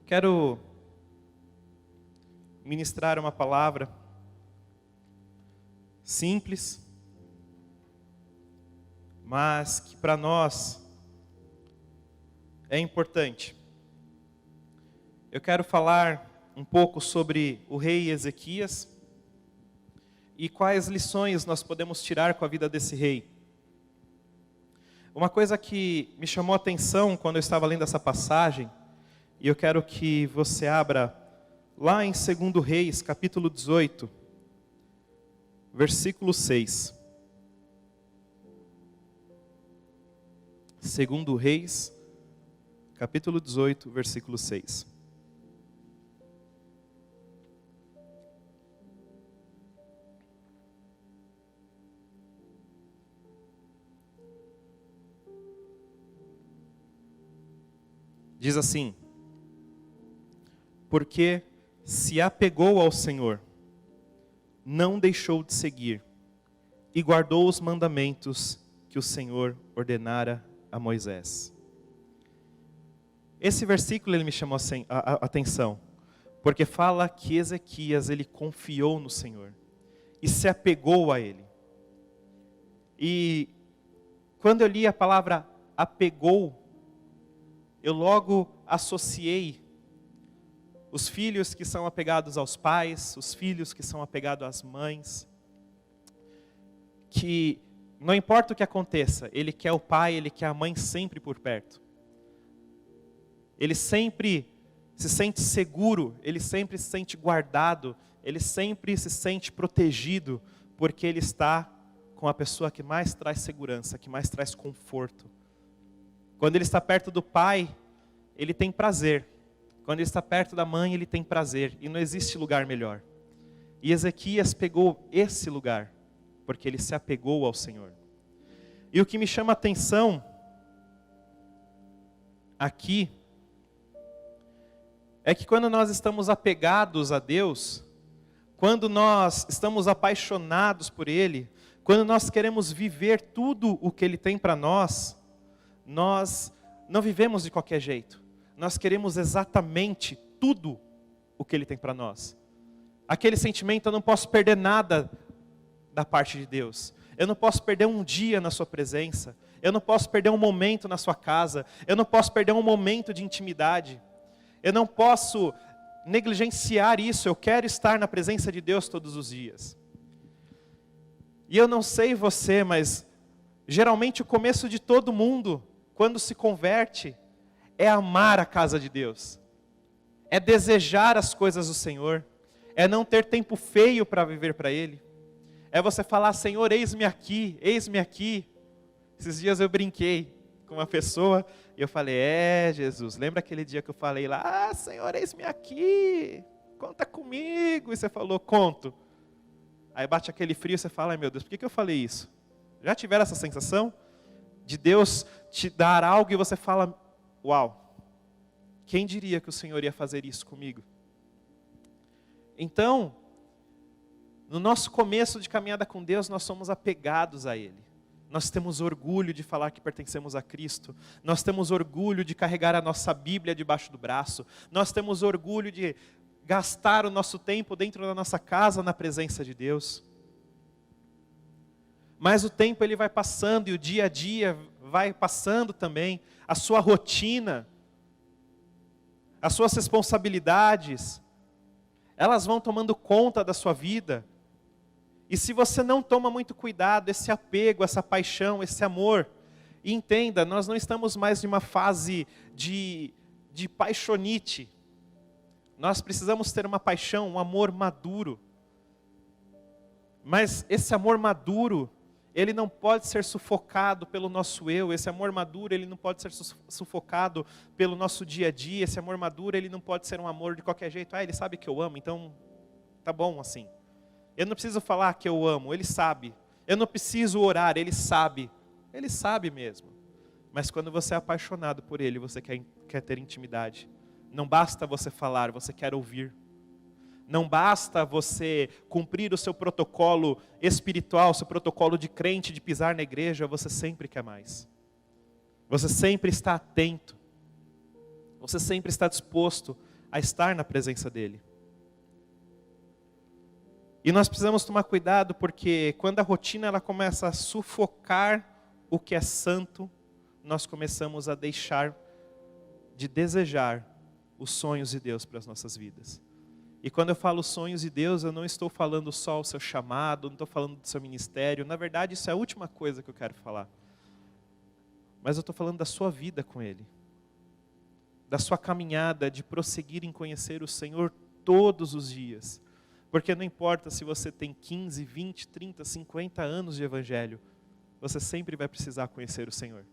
Quero ministrar uma palavra simples, mas que para nós é importante. Eu quero falar um pouco sobre o rei Ezequias e quais lições nós podemos tirar com a vida desse rei. Uma coisa que me chamou a atenção quando eu estava lendo essa passagem, e eu quero que você abra lá em 2 Reis, capítulo 18, versículo 6. 2 Reis, capítulo 18, versículo 6. Diz assim: porque se apegou ao Senhor, não deixou de seguir, e guardou os mandamentos que o Senhor ordenara a Moisés. Esse versículo ele me chamou a atenção, porque fala que Ezequias ele confiou no Senhor, e se apegou a Ele. E quando eu li a palavra apegou, eu logo associei os filhos que são apegados aos pais, os filhos que são apegados às mães, que não importa o que aconteça, ele quer o pai, ele quer a mãe sempre por perto. Ele sempre se sente seguro, ele sempre se sente guardado, ele sempre se sente protegido, porque ele está com a pessoa que mais traz segurança, que mais traz conforto. Quando ele está perto do pai, ele tem prazer. Quando ele está perto da mãe, ele tem prazer. E não existe lugar melhor. E Ezequias pegou esse lugar, porque ele se apegou ao Senhor. E o que me chama a atenção aqui é que quando nós estamos apegados a Deus, quando nós estamos apaixonados por Ele, quando nós queremos viver tudo o que Ele tem para nós não vivemos de qualquer jeito. Nós queremos exatamente tudo o que Ele tem para nós. Aquele sentimento, eu não posso perder nada da parte de Deus. Eu não posso perder um dia na sua presença. Eu não posso perder um momento na sua casa. Eu não posso perder um momento de intimidade. Eu não posso negligenciar isso. Eu quero estar na presença de Deus todos os dias. E eu não sei você, mas geralmente o começo de todo mundo, quando se converte, é amar a casa de Deus, é desejar as coisas do Senhor, é não ter tempo feio para viver para Ele, é você falar: Senhor, eis-me aqui, eis-me aqui. Esses dias eu brinquei com uma pessoa e eu falei: Jesus, lembra aquele dia que eu falei lá: Senhor, eis-me aqui, conta comigo, e você falou: conto. Aí bate aquele frio e você fala: ai meu Deus, por que eu falei isso? Já tiveram essa sensação? De Deus te dar algo e você fala: uau, quem diria que o Senhor ia fazer isso comigo? Então, no nosso começo de caminhada com Deus, nós somos apegados a Ele. Nós temos orgulho de falar que pertencemos a Cristo. Nós temos orgulho de carregar a nossa Bíblia debaixo do braço. Nós temos orgulho de gastar o nosso tempo dentro da nossa casa na presença de Deus. Mas o tempo ele vai passando e o dia a dia vai passando também. A sua rotina, as suas responsabilidades, elas vão tomando conta da sua vida. E se você não toma muito cuidado, esse apego, essa paixão, esse amor, e entenda, nós não estamos mais em uma fase de paixonite. Nós precisamos ter uma paixão, um amor maduro. Mas esse amor maduro, ele não pode ser sufocado pelo nosso eu. Esse amor maduro, ele não pode ser sufocado pelo nosso dia a dia. Esse amor maduro, ele não pode ser um amor de qualquer jeito. Ele sabe que eu amo, então tá bom assim. Eu não preciso falar que eu amo, ele sabe. Eu não preciso orar, ele sabe. Ele sabe mesmo. Mas quando você é apaixonado por ele, você quer ter intimidade. Não basta você falar, você quer ouvir. Não basta você cumprir o seu protocolo espiritual, seu protocolo de crente, de pisar na igreja, você sempre quer mais. Você sempre está atento. Você sempre está disposto a estar na presença dEle. E nós precisamos tomar cuidado, porque quando a rotina ela começa a sufocar o que é santo, nós começamos a deixar de desejar os sonhos de Deus para as nossas vidas. E quando eu falo sonhos de Deus, eu não estou falando só o seu chamado, não estou falando do seu ministério. Na verdade, isso é a última coisa que eu quero falar. Mas eu estou falando da sua vida com Ele. Da sua caminhada de prosseguir em conhecer o Senhor todos os dias. Porque não importa se você tem 15, 20, 30, 50 anos de evangelho, você sempre vai precisar conhecer o Senhor.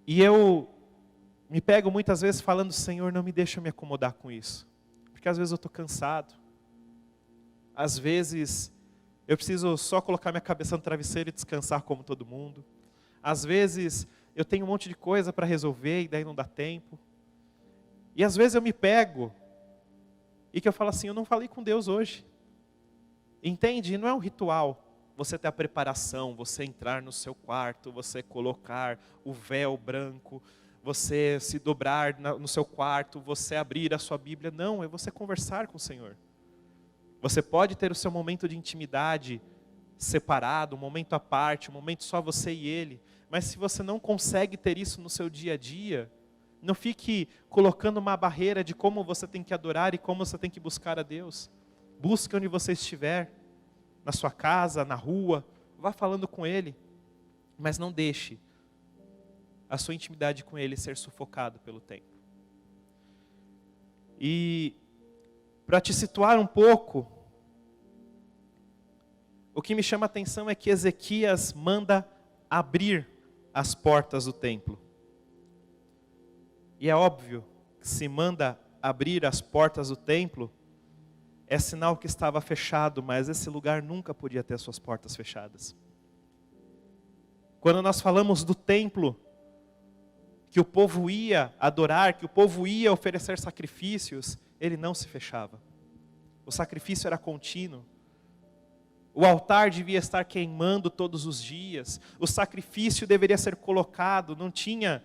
E eu me pego muitas vezes falando, Senhor, não me deixa me acomodar com isso. Porque às vezes eu estou cansado. Às vezes eu preciso só colocar minha cabeça no travesseiro e descansar como todo mundo. Às vezes eu tenho um monte de coisa para resolver e daí não dá tempo. E às vezes eu me pego e que eu falo assim, eu não falei com Deus hoje. Entende? Não é um ritual. Você ter a preparação, você entrar no seu quarto, você colocar o véu branco, você se dobrar no seu quarto, você abrir a sua Bíblia. Não, é você conversar com o Senhor. Você pode ter o seu momento de intimidade separado, um momento à parte, um momento só você e Ele. Mas se você não consegue ter isso no seu dia a dia, não fique colocando uma barreira de como você tem que adorar e como você tem que buscar a Deus. Busque onde você estiver, na sua casa, na rua, vá falando com Ele, mas não deixe a sua intimidade com Ele ser sufocado pelo tempo. E para te situar um pouco, o que me chama a atenção é que Ezequias manda abrir as portas do templo. E é óbvio que se manda abrir as portas do templo, é sinal que estava fechado, mas esse lugar nunca podia ter suas portas fechadas. Quando nós falamos do templo, que o povo ia adorar, que o povo ia oferecer sacrifícios, ele não se fechava. O sacrifício era contínuo. O altar devia estar queimando todos os dias. O sacrifício deveria ser colocado, não tinha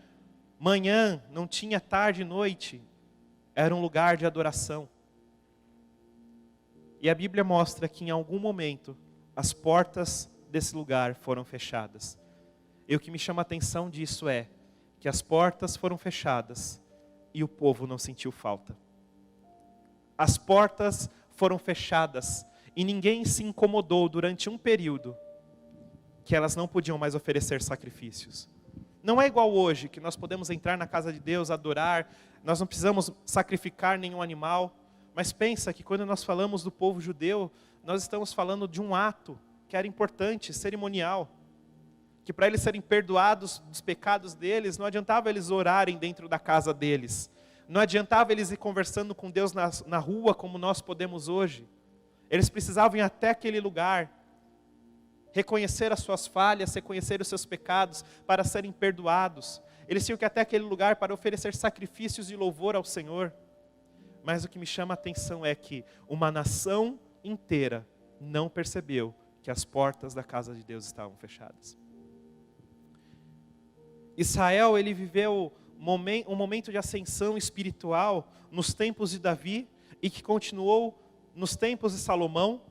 manhã, não tinha tarde e noite. Era um lugar de adoração. E a Bíblia mostra que em algum momento as portas desse lugar foram fechadas. E o que me chama a atenção disso é que as portas foram fechadas e o povo não sentiu falta. As portas foram fechadas e ninguém se incomodou durante um período que elas não podiam mais oferecer sacrifícios. Não é igual hoje, que nós podemos entrar na casa de Deus, adorar, nós não precisamos sacrificar nenhum animal. Mas pensa que quando nós falamos do povo judeu, nós estamos falando de um ato que era importante, cerimonial. Que para eles serem perdoados dos pecados deles, não adiantava eles orarem dentro da casa deles. Não adiantava eles ir conversando com Deus na rua como nós podemos hoje. Eles precisavam ir até aquele lugar, reconhecer as suas falhas, reconhecer os seus pecados para serem perdoados. Eles tinham que ir até aquele lugar para oferecer sacrifícios de louvor ao Senhor. Mas o que me chama a atenção é que uma nação inteira não percebeu que as portas da casa de Deus estavam fechadas. Israel, ele viveu um momento de ascensão espiritual nos tempos de Davi e que continuou nos tempos de Salomão,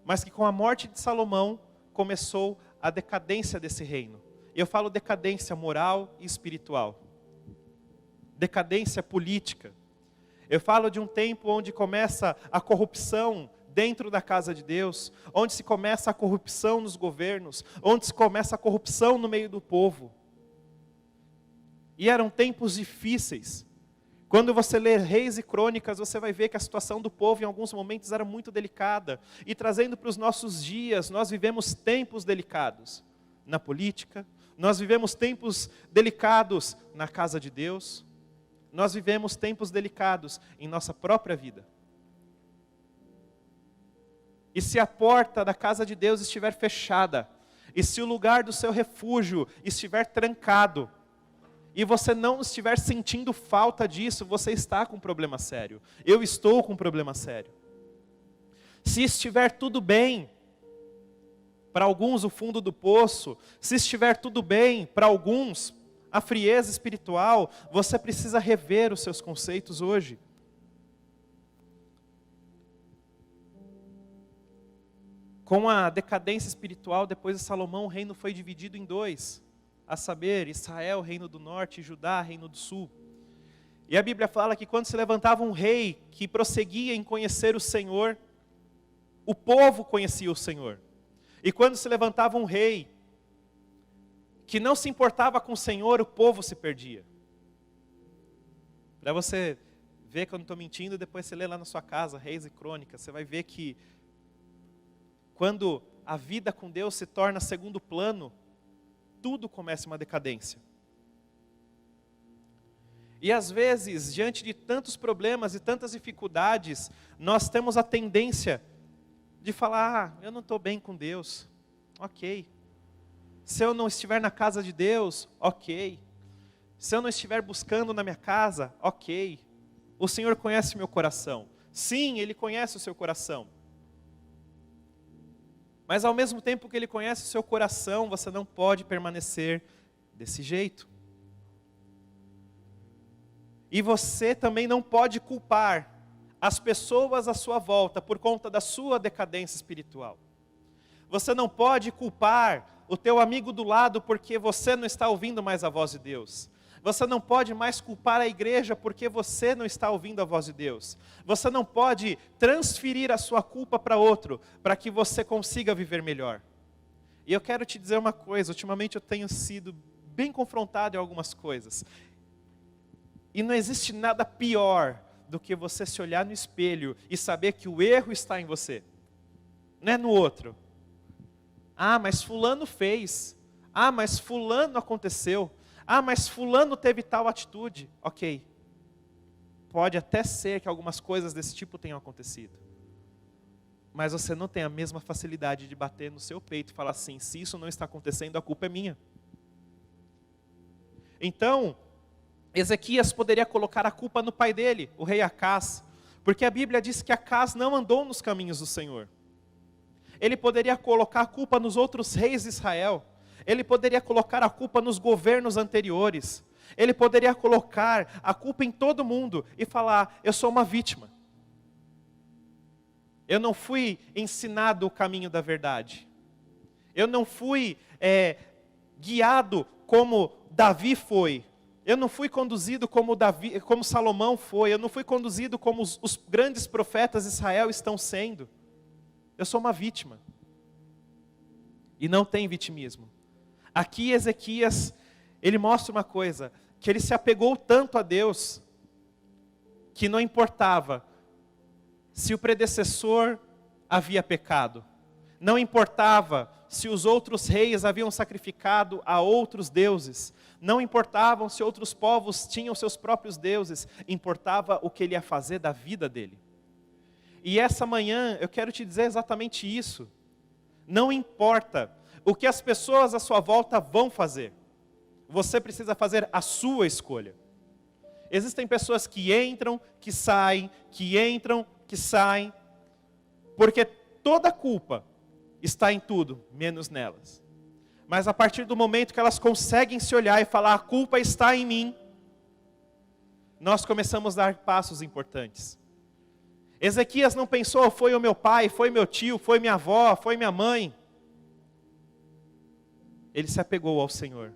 mas que com a morte de Salomão começou a decadência desse reino. E eu falo decadência moral e espiritual. Decadência política. Eu falo de um tempo onde começa a corrupção dentro da casa de Deus, onde se começa a corrupção nos governos, onde se começa a corrupção no meio do povo. E eram tempos difíceis. Quando você lê Reis e Crônicas, você vai ver que a situação do povo em alguns momentos era muito delicada. E trazendo para os nossos dias, nós vivemos tempos delicados na política, nós vivemos tempos delicados na casa de Deus, nós vivemos tempos delicados em nossa própria vida. E se a porta da casa de Deus estiver fechada, e se o lugar do seu refúgio estiver trancado, e você não estiver sentindo falta disso, você está com um problema sério. Eu estou com um problema sério. Se estiver tudo bem, para alguns o fundo do poço, se estiver tudo bem, para alguns a frieza espiritual, você precisa rever os seus conceitos hoje. Com a decadência espiritual, depois de Salomão, o reino foi dividido em dois, a saber, Israel, reino do norte, e Judá, reino do sul. E a Bíblia fala que quando se levantava um rei que prosseguia em conhecer o Senhor, o povo conhecia o Senhor. E quando se levantava um rei que não se importava com o Senhor, o povo se perdia. Para você ver que eu não estou mentindo, depois você lê lá na sua casa, Reis e Crônicas, você vai ver que quando a vida com Deus se torna segundo plano, tudo começa uma decadência. E às vezes, diante de tantos problemas e tantas dificuldades, nós temos a tendência de falar, eu não estou bem com Deus, ok. Se eu não estiver na casa de Deus, ok. Se eu não estiver buscando na minha casa, ok. O Senhor conhece meu coração. Sim, Ele conhece o seu coração. Mas ao mesmo tempo que Ele conhece o seu coração, você não pode permanecer desse jeito. E você também não pode culpar as pessoas à sua volta por conta da sua decadência espiritual. Você não pode culpar o teu amigo do lado porque você não está ouvindo mais a voz de Deus. Você não pode mais culpar a igreja porque você não está ouvindo a voz de Deus. Você não pode transferir a sua culpa para outro, para que você consiga viver melhor. E eu quero te dizer uma coisa, ultimamente eu tenho sido bem confrontado em algumas coisas. E não existe nada pior do que você se olhar no espelho e saber que o erro está em você, não é no outro. Ah, mas fulano fez. Ah, mas fulano aconteceu. Ah, mas fulano teve tal atitude. Ok. Pode até ser que algumas coisas desse tipo tenham acontecido. Mas você não tem a mesma facilidade de bater no seu peito e falar assim, se isso não está acontecendo, a culpa é minha. Então, Ezequias poderia colocar a culpa no pai dele, o rei Acás, porque a Bíblia diz que Acás não andou nos caminhos do Senhor. Ele poderia colocar a culpa nos outros reis de Israel. Ele poderia colocar a culpa nos governos anteriores. Ele poderia colocar a culpa em todo mundo e falar, eu sou uma vítima. Eu não fui ensinado o caminho da verdade. Eu não fui guiado como Davi foi. Eu não fui conduzido como Salomão foi. Eu não fui conduzido como os grandes profetas de Israel estão sendo. Eu sou uma vítima. E não tem vitimismo. Aqui Ezequias, ele mostra uma coisa, que ele se apegou tanto a Deus, que não importava se o predecessor havia pecado. Não importava se os outros reis haviam sacrificado a outros deuses. Não importavam se outros povos tinham seus próprios deuses. Importava o que ele ia fazer da vida dele. E essa manhã eu quero te dizer exatamente isso. Não importa o que as pessoas à sua volta vão fazer. Você precisa fazer a sua escolha. Existem pessoas que entram, que saem, porque toda a culpa está em tudo, menos nelas. Mas a partir do momento que elas conseguem se olhar e falar, a culpa está em mim, nós começamos a dar passos importantes. Ezequias não pensou, foi o meu pai, foi meu tio, foi minha avó, foi minha mãe. Ele se apegou ao Senhor.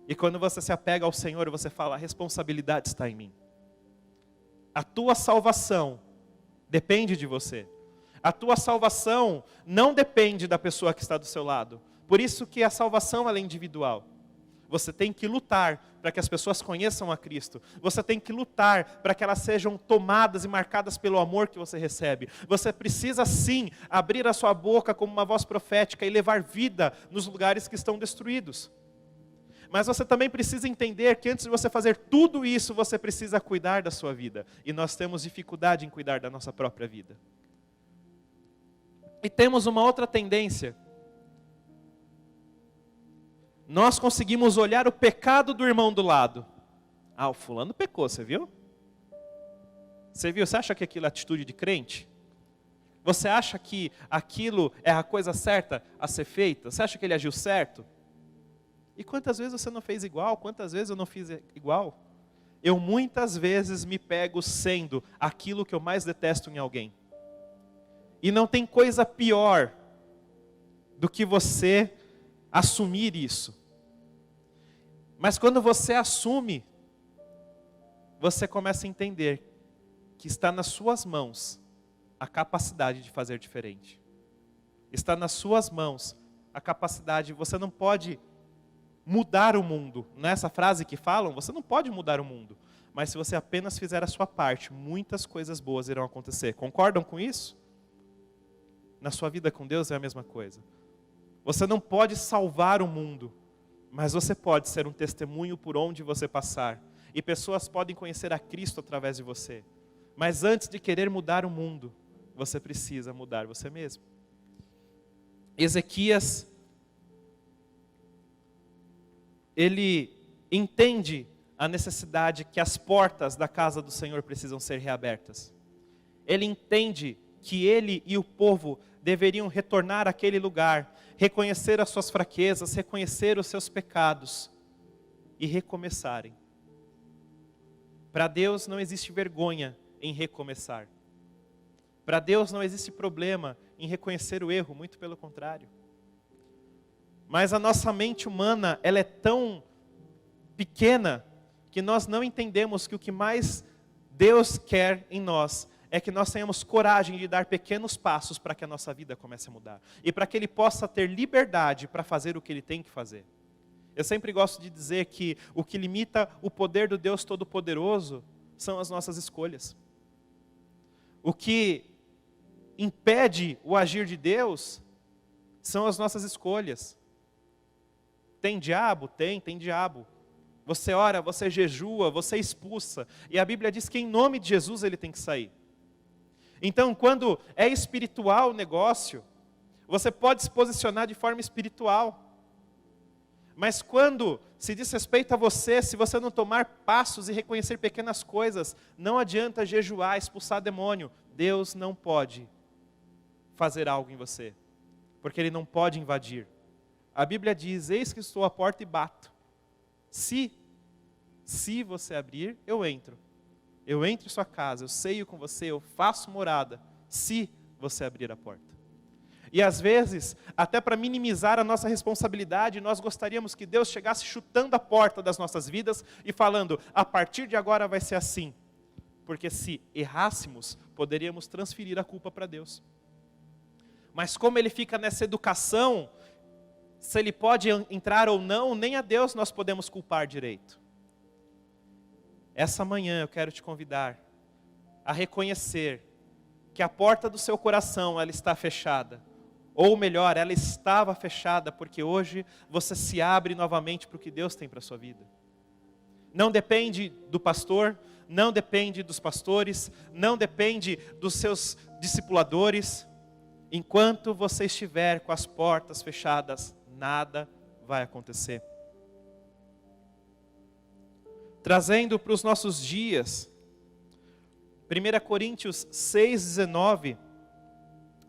E quando você se apega ao Senhor, você fala, a responsabilidade está em mim. A tua salvação depende de você. A tua salvação não depende da pessoa que está do seu lado. Por isso que a salvação ela é individual. Você tem que lutar para que as pessoas conheçam a Cristo. Você tem que lutar para que elas sejam tomadas e marcadas pelo amor que você recebe. Você precisa sim abrir a sua boca como uma voz profética e levar vida nos lugares que estão destruídos. Mas você também precisa entender que antes de você fazer tudo isso, você precisa cuidar da sua vida. E nós temos dificuldade em cuidar da nossa própria vida. E temos uma outra tendência. Nós conseguimos olhar o pecado do irmão do lado. Ah, o fulano pecou, você viu? Você viu? Você acha que aquilo é atitude de crente? Você acha que aquilo é a coisa certa a ser feita? Você acha que ele agiu certo? E quantas vezes você não fez igual? Quantas vezes eu não fiz igual? Eu muitas vezes me pego sendo aquilo que eu mais detesto em alguém. E não tem coisa pior do que você assumir isso. Mas quando você assume, você começa a entender que está nas suas mãos a capacidade de fazer diferente. Está nas suas mãos a capacidade, você não pode mudar o mundo. Nessa frase que falam, você não pode mudar o mundo. Mas se você apenas fizer a sua parte, muitas coisas boas irão acontecer. Concordam com isso? Na sua vida com Deus é a mesma coisa. Você não pode salvar o mundo, mas você pode ser um testemunho por onde você passar. E pessoas podem conhecer a Cristo através de você. Mas antes de querer mudar o mundo, você precisa mudar você mesmo. Ezequias, ele entende a necessidade que as portas da casa do Senhor precisam ser reabertas. Ele entende que ele e o povo deveriam retornar àquele lugar, reconhecer as suas fraquezas, reconhecer os seus pecados e recomeçarem. Para Deus não existe vergonha em recomeçar. Para Deus não existe problema em reconhecer o erro, muito pelo contrário. Mas a nossa mente humana, ela é tão pequena que nós não entendemos que o que mais Deus quer em nós é que nós tenhamos coragem de dar pequenos passos para que a nossa vida comece a mudar. E para que Ele possa ter liberdade para fazer o que Ele tem que fazer. Eu sempre gosto de dizer que o que limita o poder do Deus Todo-Poderoso são as nossas escolhas. O que impede o agir de Deus são as nossas escolhas. Tem diabo? Tem diabo. Você ora, você jejua, você expulsa. E a Bíblia diz que em nome de Jesus ele tem que sair. Então, quando é espiritual o negócio, você pode se posicionar de forma espiritual. Mas quando se diz respeito a você, se você não tomar passos e reconhecer pequenas coisas, não adianta jejuar, expulsar demônio. Deus não pode fazer algo em você, porque Ele não pode invadir. A Bíblia diz, eis que estou à porta e bato. Se você abrir, eu entro. Eu entro em sua casa, eu ceio com você, eu faço morada, se você abrir a porta. E às vezes, até para minimizar a nossa responsabilidade, nós gostaríamos que Deus chegasse chutando a porta das nossas vidas e falando, a partir de agora vai ser assim. Porque se errássemos, poderíamos transferir a culpa para Deus. Mas como Ele fica nessa educação, se Ele pode entrar ou não, nem a Deus nós podemos culpar direito. Essa manhã eu quero te convidar a reconhecer que a porta do seu coração ela está fechada. Ou melhor, ela estava fechada porque hoje você se abre novamente para o que Deus tem para a sua vida. Não depende do pastor, não depende dos pastores, não depende dos seus discipuladores. Enquanto você estiver com as portas fechadas, nada vai acontecer. Trazendo para os nossos dias, 1 Coríntios 6,19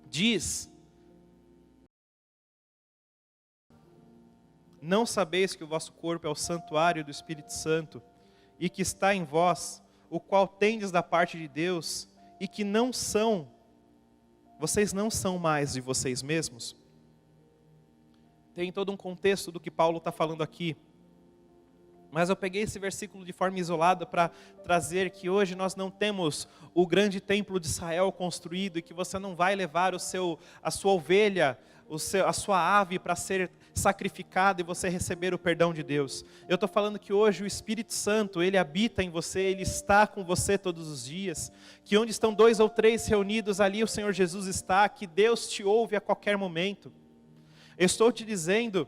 diz: não sabeis que o vosso corpo é o santuário do Espírito Santo, e que está em vós, o qual tendes da parte de Deus, e que vocês não são mais de vocês mesmos? Tem todo um contexto do que Paulo está falando aqui. Mas eu peguei esse versículo de forma isolada para trazer que hoje nós não temos o grande templo de Israel construído e que você não vai levar a sua ovelha, a sua ave para ser sacrificada e você receber o perdão de Deus. Eu estou falando que hoje o Espírito Santo, Ele habita em você, Ele está com você todos os dias. Que onde estão 2 ou 3 reunidos, ali o Senhor Jesus está, que Deus te ouve a qualquer momento. Eu estou te dizendo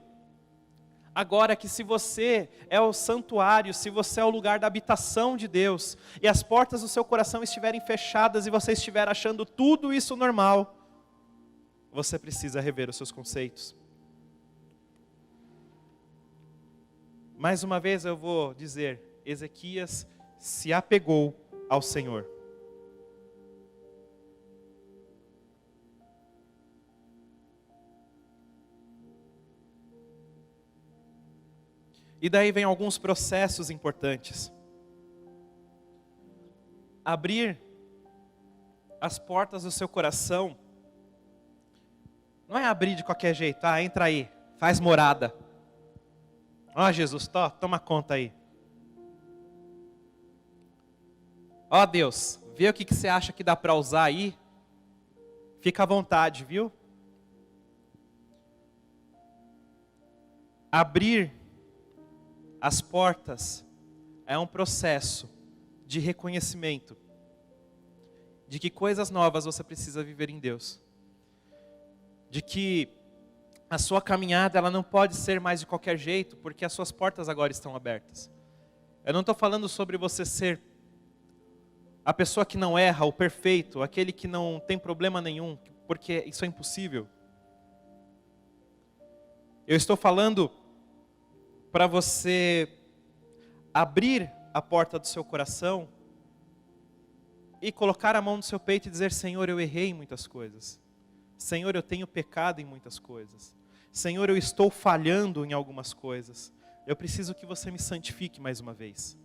agora que se você é o santuário, se você é o lugar da habitação de Deus, e as portas do seu coração estiverem fechadas e você estiver achando tudo isso normal, você precisa rever os seus conceitos. Mais uma vez eu vou dizer, Ezequias se apegou ao Senhor. E daí vem alguns processos importantes. Abrir as portas do seu coração não é abrir de qualquer jeito. Ah, entra aí, faz morada. Ó Jesus, toma conta aí. Ó Deus, vê o que você acha que dá para usar aí. Fica à vontade, viu? Abrir as portas é um processo de reconhecimento de que coisas novas você precisa viver em Deus. De que a sua caminhada ela não pode ser mais de qualquer jeito, porque as suas portas agora estão abertas. Eu não estou falando sobre você ser a pessoa que não erra, o perfeito, aquele que não tem problema nenhum, porque isso é impossível. Eu estou falando para você abrir a porta do seu coração e colocar a mão no seu peito e dizer: Senhor, eu errei em muitas coisas. Senhor, eu tenho pecado em muitas coisas. Senhor, eu estou falhando em algumas coisas. Eu preciso que você me santifique mais uma vez.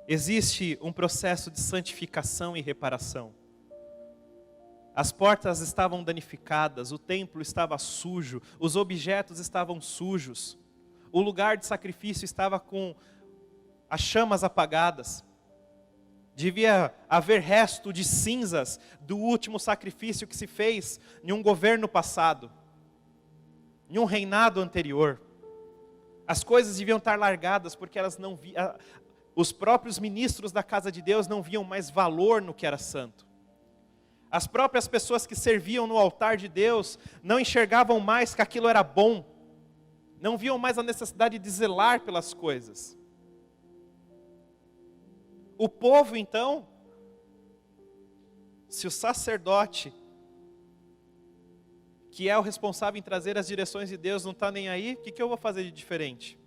Existe um processo de santificação e reparação. As portas estavam danificadas, o templo estava sujo, os objetos estavam sujos, o lugar de sacrifício estava com as chamas apagadas. Devia haver resto de cinzas do último sacrifício que se fez em um governo passado, em um reinado anterior. As coisas deviam estar largadas porque elas não viam. Os próprios ministros da casa de Deus não viam mais valor no que era santo. As próprias pessoas que serviam no altar de Deus não enxergavam mais que aquilo era bom. Não viam mais a necessidade de zelar pelas coisas. O povo então, se o sacerdote, que é o responsável em trazer as direções de Deus, não está nem aí, o que eu vou fazer de diferente?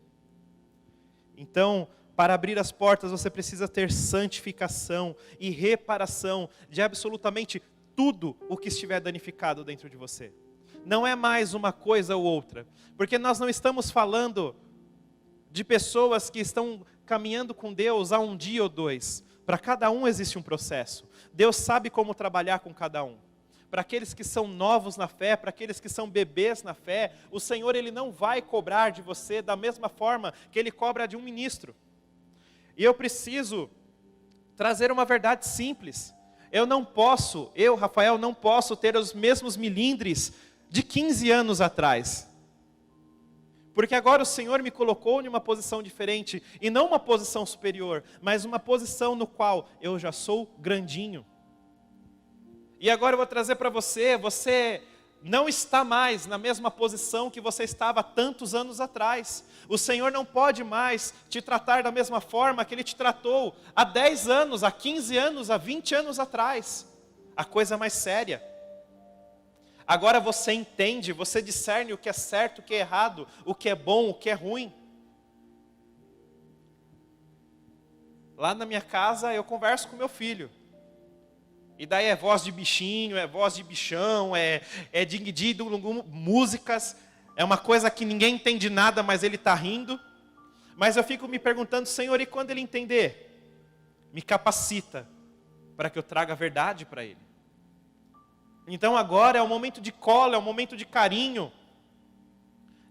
Então, para abrir as portas, você precisa ter santificação e reparação de absolutamente tudo o que estiver danificado dentro de você. Não é mais uma coisa ou outra, porque nós não estamos falando de pessoas que estão caminhando com Deus há um dia ou dois. Para cada um existe um processo. Deus sabe como trabalhar com cada um. Para aqueles que são novos na fé, para aqueles que são bebês na fé, o Senhor Ele não vai cobrar de você da mesma forma que Ele cobra de um ministro. E eu preciso trazer uma verdade simples. Eu, Rafael, não posso ter os mesmos milindres de 15 anos atrás. Porque agora o Senhor me colocou em uma posição diferente, e não uma posição superior, mas uma posição no qual eu já sou grandinho. E agora eu vou trazer para você não está mais na mesma posição que você estava há tantos anos atrás. O Senhor não pode mais te tratar da mesma forma que Ele te tratou há 10 anos, há 15 anos, há 20 anos atrás. A coisa mais séria. Agora você entende, você discerne o que é certo, o que é errado, o que é bom, o que é ruim. Lá na minha casa eu converso com meu filho. E daí é voz de bichinho, é voz de bichão, é ding-ding, músicas. É uma coisa que ninguém entende nada, mas ele está rindo. Mas eu fico me perguntando: Senhor, e quando ele entender? Me capacita para que eu traga a verdade para ele. Então agora é um momento de cola, é um momento de carinho.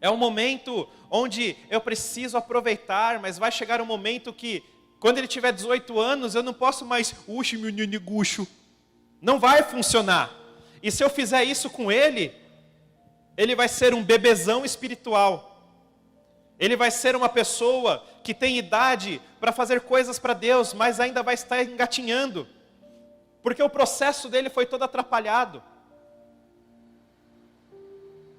É um momento onde eu preciso aproveitar, mas vai chegar um momento que, quando ele tiver 18 anos, eu não posso mais, uxi, meu niniguxo. Não vai funcionar. E se eu fizer isso com ele vai ser um bebezão espiritual. Ele vai ser uma pessoa que tem idade para fazer coisas para Deus, mas ainda vai estar engatinhando. Porque o processo dele foi todo atrapalhado.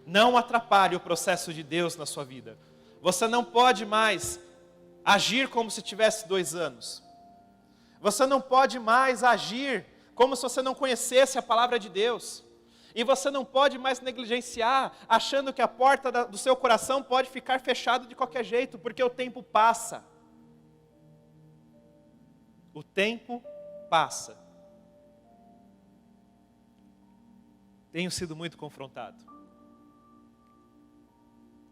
Não atrapalhe o processo de Deus na sua vida. Você não pode mais agir como se tivesse 2 anos. Você não pode mais agir como se você não conhecesse a palavra de Deus. E você não pode mais negligenciar, achando que a porta do seu coração pode ficar fechada de qualquer jeito, porque o tempo passa. O tempo passa. Tenho sido muito confrontado.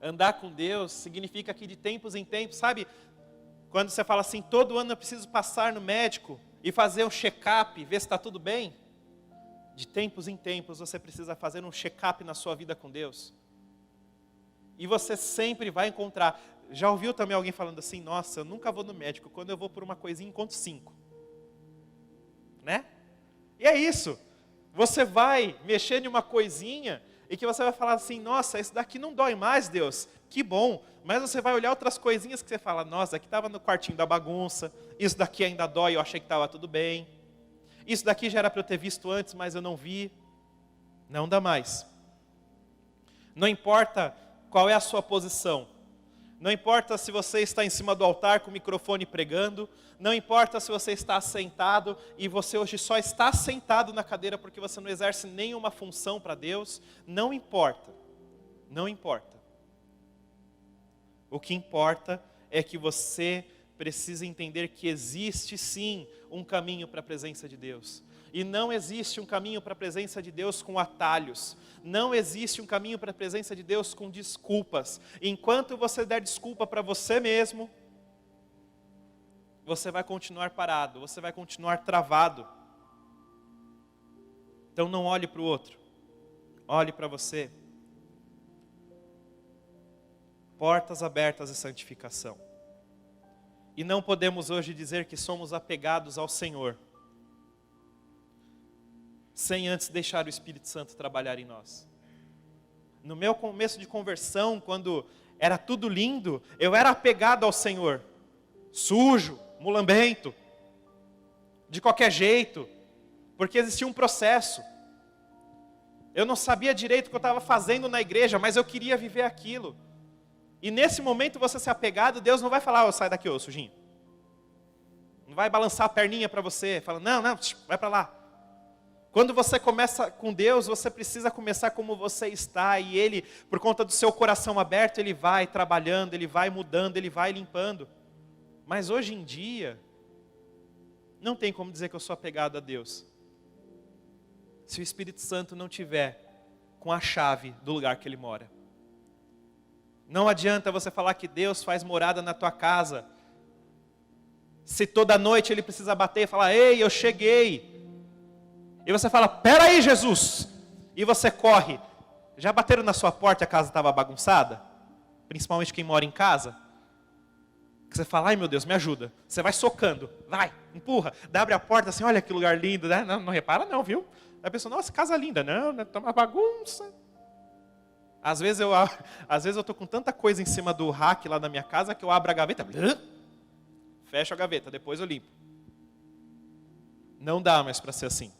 Andar com Deus significa que de tempos em tempos, sabe? Quando você fala assim, todo ano eu preciso passar no médico e fazer um check-up, ver se está tudo bem. De tempos em tempos você precisa fazer um check-up na sua vida com Deus. E você sempre vai encontrar. Já ouviu também alguém falando assim, nossa, eu nunca vou no médico, quando eu vou por uma coisinha encontro 5. Né? E é isso. Você vai mexer em uma coisinha e que você vai falar assim, nossa, esse daqui não dói mais, Deus, que bom. Mas você vai olhar outras coisinhas que você fala, nossa, aqui estava no quartinho da bagunça, isso daqui ainda dói, eu achei que estava tudo bem. Isso daqui já era para eu ter visto antes, mas eu não vi. Não dá mais. Não importa qual é a sua posição. Não importa se você está em cima do altar com o microfone pregando. Não importa se você está sentado e você hoje só está sentado na cadeira porque você não exerce nenhuma função para Deus. Não importa. Não importa. O que importa é que você precisa entender que existe sim um caminho para a presença de Deus. E não existe um caminho para a presença de Deus com atalhos. Não existe um caminho para a presença de Deus com desculpas. Enquanto você der desculpa para você mesmo, você vai continuar parado, você vai continuar travado. Então não olhe para o outro, olhe para você. Portas abertas de santificação. E não podemos hoje dizer que somos apegados ao Senhor, sem antes deixar o Espírito Santo trabalhar em nós. No meu começo de conversão, quando era tudo lindo, eu era apegado ao Senhor. Sujo, mulambento, de qualquer jeito, porque existia um processo. Eu não sabia direito o que eu estava fazendo na igreja, mas eu queria viver aquilo. E nesse momento você se apegado, Deus não vai falar, sai daqui, ô sujinho. Não vai balançar a perninha para você, fala, não, vai para lá. Quando você começa com Deus, você precisa começar como você está. E Ele, por conta do seu coração aberto, Ele vai trabalhando, Ele vai mudando, Ele vai limpando. Mas hoje em dia, não tem como dizer que eu sou apegado a Deus, se o Espírito Santo não tiver com a chave do lugar que Ele mora. Não adianta você falar que Deus faz morada na tua casa, se toda noite Ele precisa bater e falar, ei, eu cheguei. E você fala, peraí Jesus, e você corre. Já bateram na sua porta e a casa estava bagunçada? Principalmente quem mora em casa. Que você fala, ai meu Deus, me ajuda. Você vai socando, vai, empurra, abre a porta assim, olha que lugar lindo, né? Não repara não, viu? Aí a pessoa, nossa, casa linda. Não, tá uma bagunça. Às vezes eu estou com tanta coisa em cima do rack lá na minha casa que eu abro a gaveta, fecho a gaveta, depois eu limpo. Não dá mais para ser assim.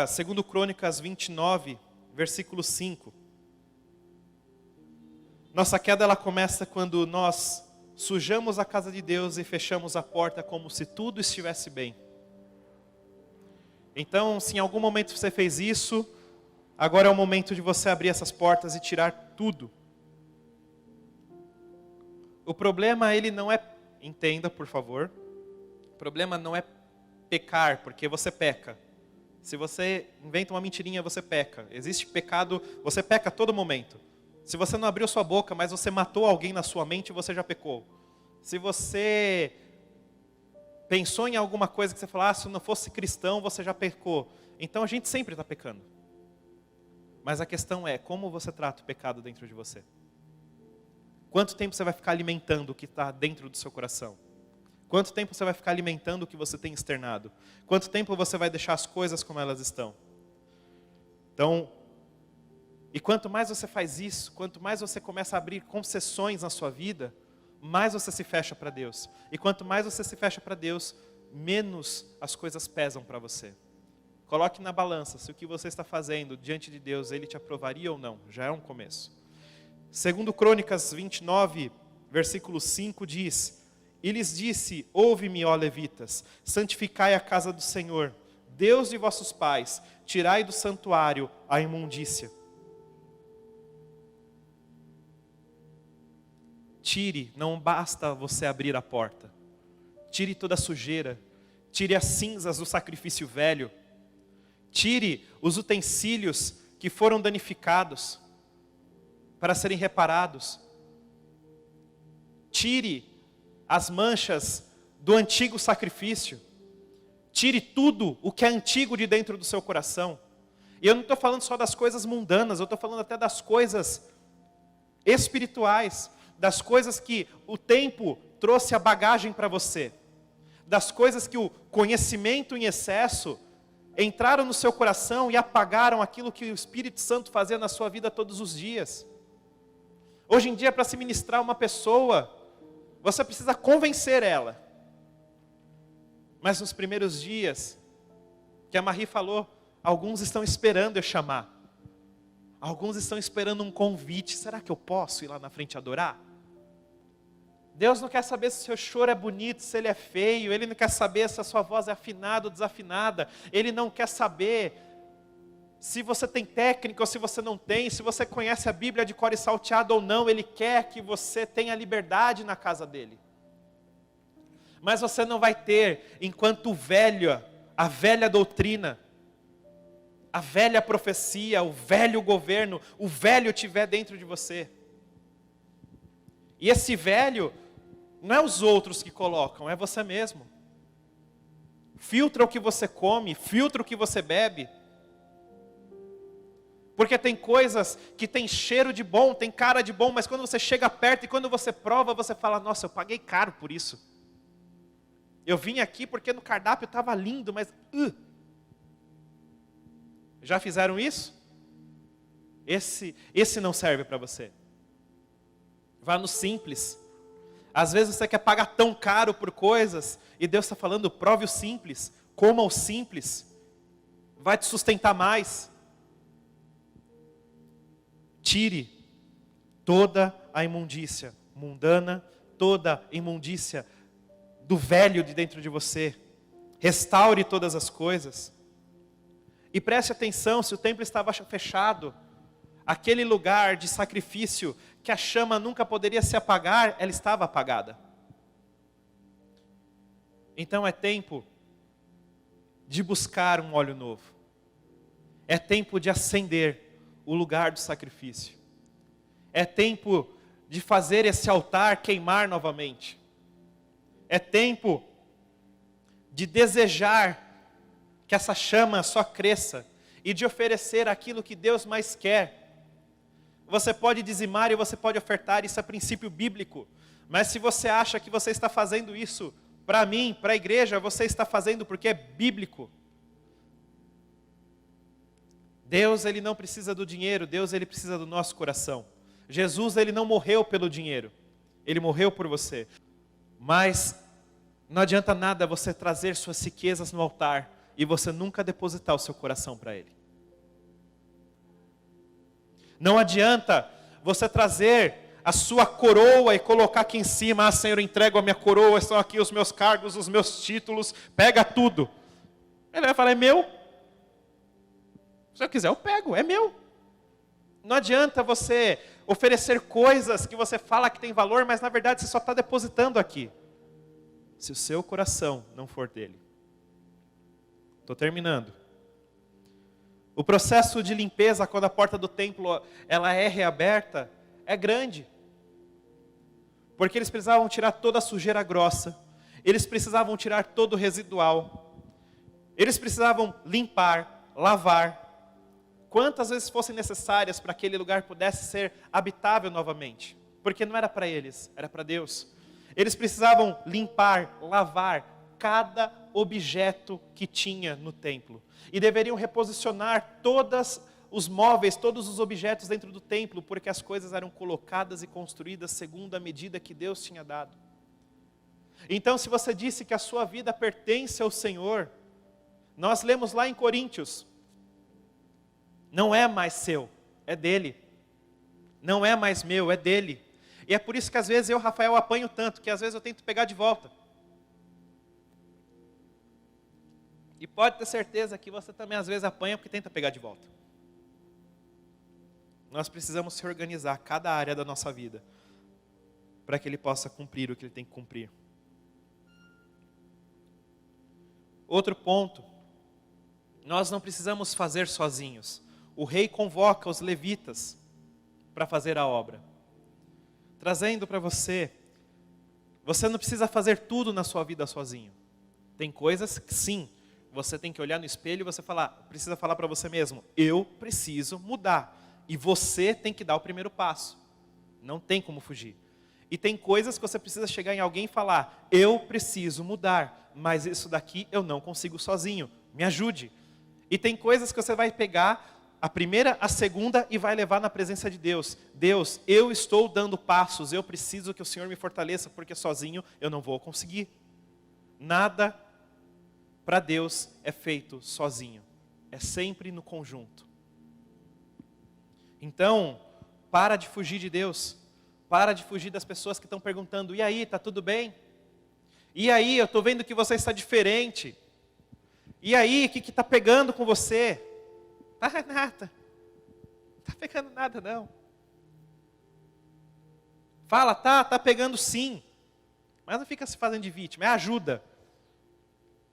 Segundo Crônicas 29, versículo 5. Nossa queda ela começa quando nós sujamos a casa de Deus e fechamos a porta como se tudo estivesse bem. Então, se em algum momento você fez isso, agora é o momento de você abrir essas portas e tirar tudo. O problema, ele não é, entenda por favor, o problema não é pecar, porque você peca. Se você inventa uma mentirinha, você peca. Existe pecado, você peca a todo momento. Se você não abriu sua boca, mas você matou alguém na sua mente, você já pecou. Se você pensou em alguma coisa que você falou, se não fosse cristão, você já pecou. Então a gente sempre está pecando. Mas a questão é, como você trata o pecado dentro de você? Quanto tempo você vai ficar alimentando o que está dentro do seu coração? Quanto tempo você vai ficar alimentando o que você tem externado? Quanto tempo você vai deixar as coisas como elas estão? Então, e quanto mais você faz isso, quanto mais você começa a abrir concessões na sua vida, mais você se fecha para Deus. E quanto mais você se fecha para Deus, menos as coisas pesam para você. Coloque na balança se o que você está fazendo diante de Deus, Ele te aprovaria ou não. Já é um começo. Segundo Crônicas 29, versículo 5 diz, e lhes disse, ouve-me, ó levitas, santificai a casa do Senhor, Deus de vossos pais, tirai do santuário a imundícia. Tire, não basta você abrir a porta. Tire toda a sujeira, tire as cinzas do sacrifício velho, tire os utensílios que foram danificados para serem reparados. Tire as manchas do antigo sacrifício. Tire tudo o que é antigo de dentro do seu coração. E eu não estou falando só das coisas mundanas, eu estou falando até das coisas espirituais, das coisas que o tempo trouxe a bagagem para você, das coisas que o conhecimento em excesso entraram no seu coração e apagaram aquilo que o Espírito Santo fazia na sua vida todos os dias. Hoje em dia, para se ministrar uma pessoa, você precisa convencer ela. Mas nos primeiros dias, que a Marie falou, alguns estão esperando eu chamar. Alguns estão esperando um convite. Será que eu posso ir lá na frente adorar? Deus não quer saber se o seu choro é bonito, se ele é feio. Ele não quer saber se a sua voz é afinada ou desafinada. Ele não quer saber se você tem técnica ou se você não tem, se você conhece a Bíblia de cor e salteado ou não. Ele quer que você tenha liberdade na casa dele. Mas você não vai ter enquanto a velha doutrina, a velha profecia, o velho governo, o velho tiver dentro de você. E esse velho não é os outros que colocam, é você mesmo. Filtra o que você come, filtra o que você bebe. Porque tem coisas que tem cheiro de bom, tem cara de bom, mas quando você chega perto e quando você prova, você fala, nossa, eu paguei caro por isso. Eu vim aqui porque no cardápio estava lindo, mas... Já fizeram isso? Esse não serve para você. Vá no simples. Às vezes você quer pagar tão caro por coisas, e Deus está falando, prove o simples, coma o simples, vai te sustentar mais. Tire toda a imundícia mundana, toda a imundícia do velho de dentro de você. Restaure todas as coisas. E preste atenção, se o templo estava fechado, aquele lugar de sacrifício que a chama nunca poderia se apagar, ela estava apagada. Então é tempo de buscar um óleo novo. É tempo de acender o lugar do sacrifício. É tempo de fazer esse altar queimar novamente. É tempo de desejar que essa chama só cresça e de oferecer aquilo que Deus mais quer. Você pode dizimar e você pode ofertar, isso é princípio bíblico. Mas se você acha que você está fazendo isso para mim, para a igreja, você está fazendo porque é bíblico. Deus, ele não precisa do dinheiro, Deus, ele precisa do nosso coração. Jesus, ele não morreu pelo dinheiro, ele morreu por você. Mas não adianta nada você trazer suas riquezas no altar e você nunca depositar o seu coração para ele. Não adianta você trazer a sua coroa e colocar aqui em cima, Senhor, eu entrego a minha coroa, estão aqui os meus cargos, os meus títulos, pega tudo. Ele vai falar, é meu. Se eu quiser eu pego, é meu. Não adianta você oferecer coisas que você fala que tem valor, mas na verdade você só está depositando aqui. Se o seu coração não for dele. Estou terminando. O processo de limpeza, quando a porta do templo ela é reaberta, é grande. Porque eles precisavam tirar toda a sujeira grossa. Eles precisavam tirar todo o residual. Eles precisavam limpar, lavar. Quantas vezes fossem necessárias para que aquele lugar pudesse ser habitável novamente. Porque não era para eles, era para Deus. Eles precisavam limpar, lavar cada objeto que tinha no templo. E deveriam reposicionar todos os móveis, todos os objetos dentro do templo, porque as coisas eram colocadas e construídas segundo a medida que Deus tinha dado. Então, se você disse que a sua vida pertence ao Senhor, nós lemos lá em Coríntios, não é mais seu, é dele. Não é mais meu, é dele. E é por isso que às vezes eu, Rafael, apanho tanto, que às vezes eu tento pegar de volta. E pode ter certeza que você também às vezes apanha porque tenta pegar de volta. Nós precisamos se organizar cada área da nossa vida para que ele possa cumprir o que ele tem que cumprir. Outro ponto, nós não precisamos fazer sozinhos. o rei convoca os levitas para fazer a obra. Trazendo para você, você não precisa fazer tudo na sua vida sozinho. Tem coisas que sim, você tem que olhar no espelho e você precisa falar para você mesmo, eu preciso mudar. E você tem que dar o primeiro passo. Não tem como fugir. E tem coisas que você precisa chegar em alguém e falar, eu preciso mudar, mas isso daqui eu não consigo sozinho, me ajude. E tem coisas que você vai pegar a primeira, a segunda e vai levar na presença de Deus. Deus, eu estou dando passos, eu preciso que o Senhor me fortaleça, porque sozinho eu não vou conseguir. Nada para Deus é feito sozinho, é sempre no conjunto. Então, para de fugir de Deus, para de fugir das pessoas que estão perguntando, e aí, está tudo bem? E aí, eu estou vendo que você está diferente. E aí, o que está pegando com você? Ah, nada, não está pegando nada não. Fala, tá pegando sim, mas não fica se fazendo de vítima, é ajuda.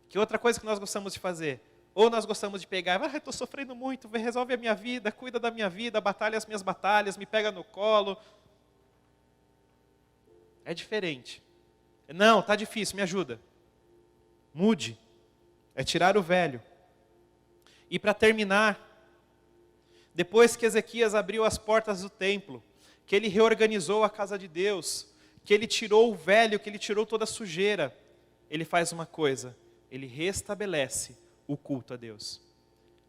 Que outra coisa que nós gostamos de fazer, ou nós gostamos de pegar, eu estou sofrendo muito, resolve a minha vida, cuida da minha vida, batalha as minhas batalhas, me pega no colo. É diferente. Não, está difícil, me ajuda. Mude. É tirar o velho. E para terminar, depois que Ezequias abriu as portas do templo, que ele reorganizou a casa de Deus, que ele tirou o velho, que ele tirou toda a sujeira, ele faz uma coisa, ele restabelece o culto a Deus.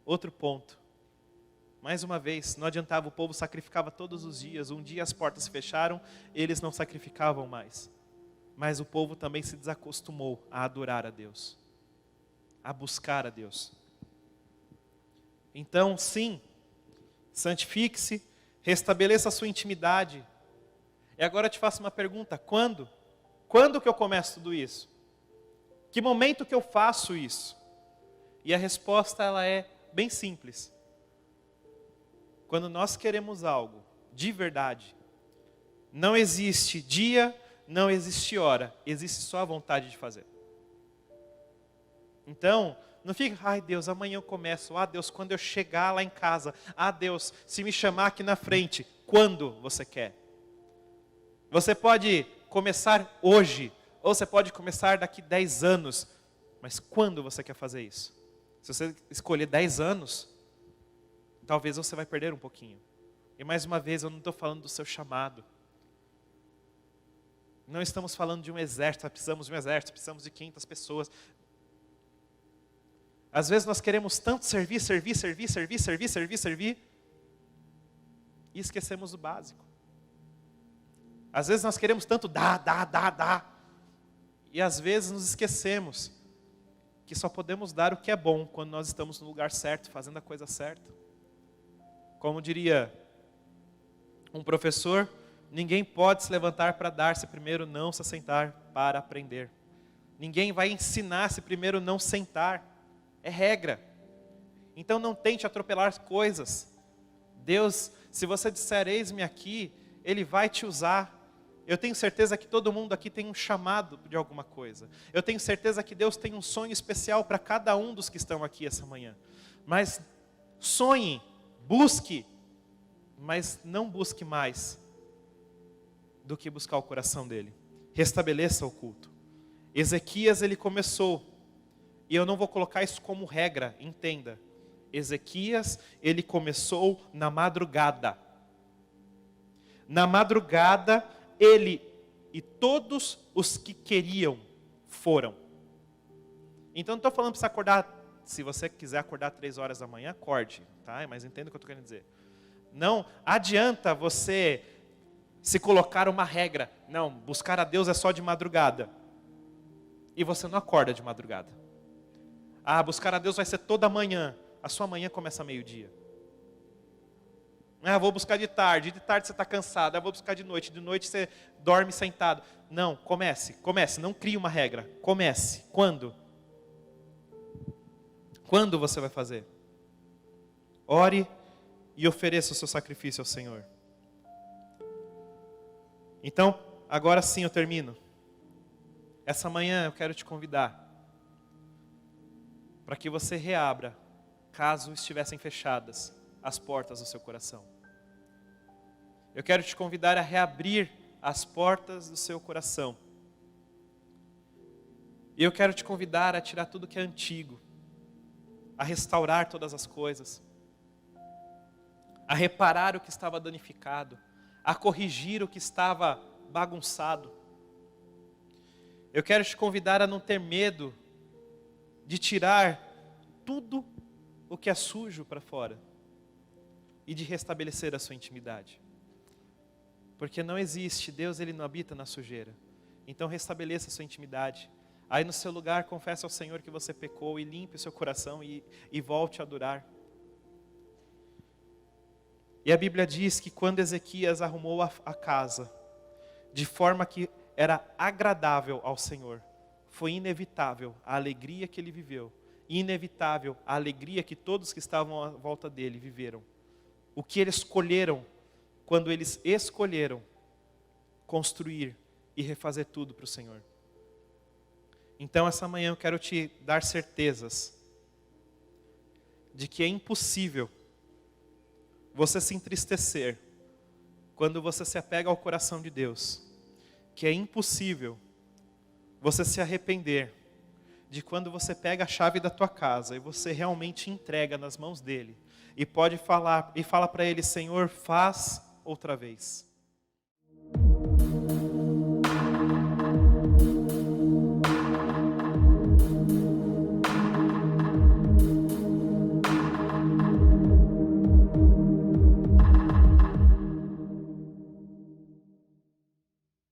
Outro ponto. Mais uma vez, não adiantava, o povo sacrificava todos os dias. Um dia as portas se fecharam, eles não sacrificavam mais. Mas o povo também se desacostumou a adorar a Deus, a buscar a Deus. Então, sim, santifique-se, restabeleça a sua intimidade. E agora eu te faço uma pergunta, quando? Quando que eu começo tudo isso? Que momento que eu faço isso? E a resposta ela é bem simples. Quando nós queremos algo de verdade, não existe dia, não existe hora, existe só a vontade de fazer. Então, não fica, ai Deus, amanhã eu começo, ah Deus, quando eu chegar lá em casa, ah Deus, se me chamar aqui na frente, quando você quer? Você pode começar hoje, ou você pode começar daqui 10 anos, mas quando você quer fazer isso? Se você escolher 10 anos, talvez você vai perder um pouquinho. E mais uma vez, eu não estou falando do seu chamado. Não estamos falando de um exército, precisamos de um exército, precisamos de 500 pessoas. Às vezes nós queremos tanto servir, e esquecemos o básico. Às vezes nós queremos tanto dar, e às vezes nos esquecemos que só podemos dar o que é bom quando nós estamos no lugar certo, fazendo a coisa certa. Como diria um professor, ninguém pode se levantar para dar se primeiro não se sentar para aprender. Ninguém vai ensinar se primeiro não sentar. É regra. Então não tente atropelar coisas. Deus, se você disser eis-me aqui, Ele vai te usar. Eu tenho certeza que todo mundo aqui tem um chamado de alguma coisa. Eu tenho certeza que Deus tem um sonho especial para cada um dos que estão aqui essa manhã. Mas sonhe, busque, mas não busque mais do que buscar o coração dele. Restabeleça o culto. Ezequias, ele começou, e eu não vou colocar isso como regra, entenda. Ezequias, ele começou na madrugada. Na madrugada, ele e todos os que queriam foram. Então não estou falando para você acordar, se você quiser acordar 3 horas da manhã, acorde, tá? Mas entenda o que eu estou querendo dizer. Não adianta você se colocar uma regra, não, buscar a Deus é só de madrugada. E você não acorda de madrugada. Ah, buscar a Deus vai ser toda manhã. A sua manhã começa meio-dia. Ah, vou buscar de tarde você está cansado. Ah, vou buscar de noite você dorme sentado. Não, comece, não crie uma regra. Comece, quando? Quando você vai fazer? Ore e ofereça o seu sacrifício ao Senhor. Então, agora sim eu termino. Essa manhã eu quero te convidar para que você reabra, caso estivessem fechadas, as portas do seu coração. Eu quero te convidar a reabrir as portas do seu coração. E eu quero te convidar a tirar tudo que é antigo, a restaurar todas as coisas, a reparar o que estava danificado, a corrigir o que estava bagunçado. Eu quero te convidar a não ter medo de tirar tudo o que é sujo para fora e de restabelecer a sua intimidade. Porque não existe, Deus ele não habita na sujeira. Então restabeleça a sua intimidade. Aí no seu lugar confesse ao Senhor que você pecou e limpe o seu coração e volte a adorar. E a Bíblia diz que quando Ezequias arrumou a casa, de forma que era agradável ao Senhor, foi inevitável a alegria que ele viveu, e inevitável a alegria que todos que estavam à volta dele viveram. O que eles escolheram, quando eles escolheram construir e refazer tudo para o Senhor. Então essa manhã eu quero te dar certezas de que é impossível você se entristecer quando você se apega ao coração de Deus, que é impossível você se arrepender de quando você pega a chave da tua casa e você realmente entrega nas mãos dele e pode falar e fala para ele: Senhor, faz outra vez.